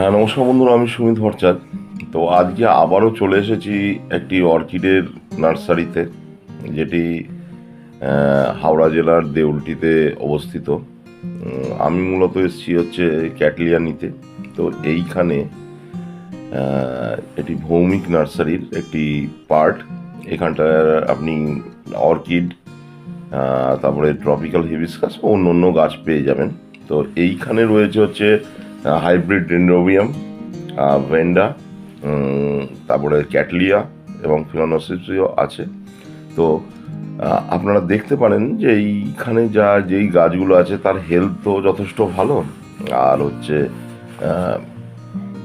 হ্যাঁ, নমস্কার বন্ধুরা, আমি সুমিত ভট্টাচার্য। তো আজকে আবারও চলে এসেছি একটি অর্কিডের নার্সারিতে, যেটি হাওড়া জেলার দেউলটিতে অবস্থিত। আমি মূলত এসেছি হচ্ছে ক্যাটলিয়া নিতে। তো এইখানে এটি ভৌমিক নার্সারির একটি পার্ট। এখানটায় আপনি অর্কিড, তারপরে ট্রপিক্যাল হিবিস্কাস ও অন্য অন্য গাছ পেয়ে যাবেন। তো এইখানে রয়েছে হচ্ছে হাইব্রিড ডেনড্রোবিয়াম, ভেন্ডা, তারপরে ক্যাটলিয়া এবং ফিলোনোসিসও আছে। তো আপনারা দেখতে পারেন যে এইখানে যেই গাছগুলো আছে তার হেলথ তো যথেষ্ট ভালো। আর হচ্ছে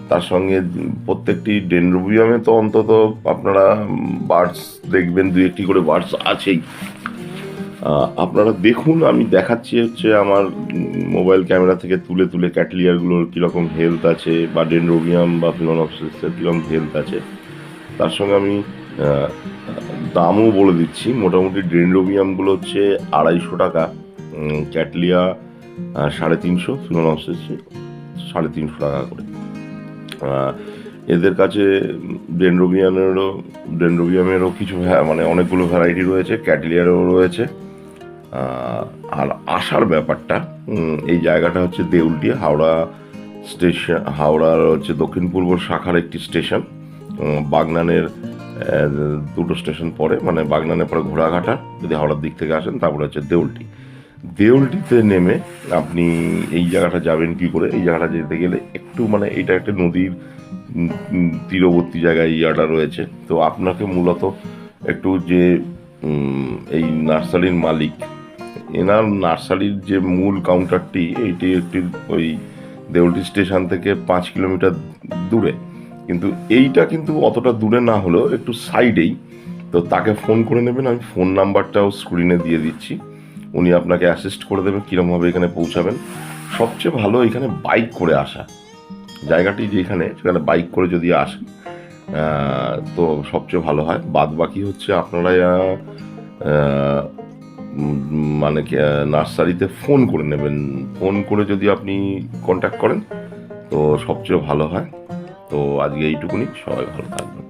তার সঙ্গে প্রত্যেকটি ডেনড্রোবিয়ামে তো অন্তত আপনারা বার্ডস দেখবেন, দু একটি করে বার্ডস আছেই। আপনারা দেখুন, আমি দেখাচ্ছি হচ্ছে আমার মোবাইল ক্যামেরা থেকে তুলে তুলে ক্যাটলিয়ারগুলোর কীরকম হেলথ আছে, বা ডেনড্রোবিয়াম বা ফিলোনপসিসের কীরকম হেলথ আছে। তার সঙ্গে আমি দামও বলে দিচ্ছি। মোটামুটি ডেনড্রোবিয়ামগুলো হচ্ছে 250 টাকা, ক্যাটলিয়া 350, ফিলোনপসিস 350 টাকা করে। এদের কাছে ডেনড্রোবিয়ামেরও কিছু মানে অনেকগুলো ভ্যারাইটি রয়েছে, ক্যাটলিয়ারও রয়েছে। আর আসার ব্যাপারটা, এই জায়গাটা হচ্ছে দেউলটি, হাওড়া স্টেশন, হাওড়ার হচ্ছে দক্ষিণ পূর্ব শাখার একটি স্টেশন। বাগনানের দুটো স্টেশন পরে, মানে বাগনানের পরে ঘোড়াঘাটা যদি হাওড়ার দিক থেকে আসেন, তারপরে হচ্ছে দেউলটি। দেউলটিতে নেমে আপনি এই জায়গাটা যাবেন কি করে? এই জায়গাটা যেতে গেলে একটু মানে এটা একটা নদীর তীরবর্তী জায়গায় ইয়াটা রয়েছে। তো আপনাকে মূলত একটু যে এই নার্সারির মালিক, এনার নার্সারির যে মূল কাউন্টারটি, এইটি একটি ওই দেউলটি স্টেশন থেকে 5 কিলোমিটার দূরে। কিন্তু এইটা কিন্তু অতটা দূরে না হলেও একটু সাইডেই। তো তাকে ফোন করে নেবেন, আমি ফোন নাম্বারটাও স্ক্রিনে দিয়ে দিচ্ছি। উনি আপনাকে অ্যাসিস্ট করে দেবেন কীরকমভাবে এখানে পৌঁছাবেন। সবচেয়ে ভালো এখানে বাইক করে আসা, জায়গাটি যেখানে, সেখানে বাইক করে যদি আসেন তো সবচেয়ে ভালো হয়। বাদ বাকি হচ্ছে আপনারা মানে নার্সারিতে ফোন করে নেবেন। ফোন করে যদি আপনি কন্ট্যাক্ট করেন তো সবচেয়ে ভালো হয়। তো আজকে এইটুকুনি, সবাই ভালো থাকবেন।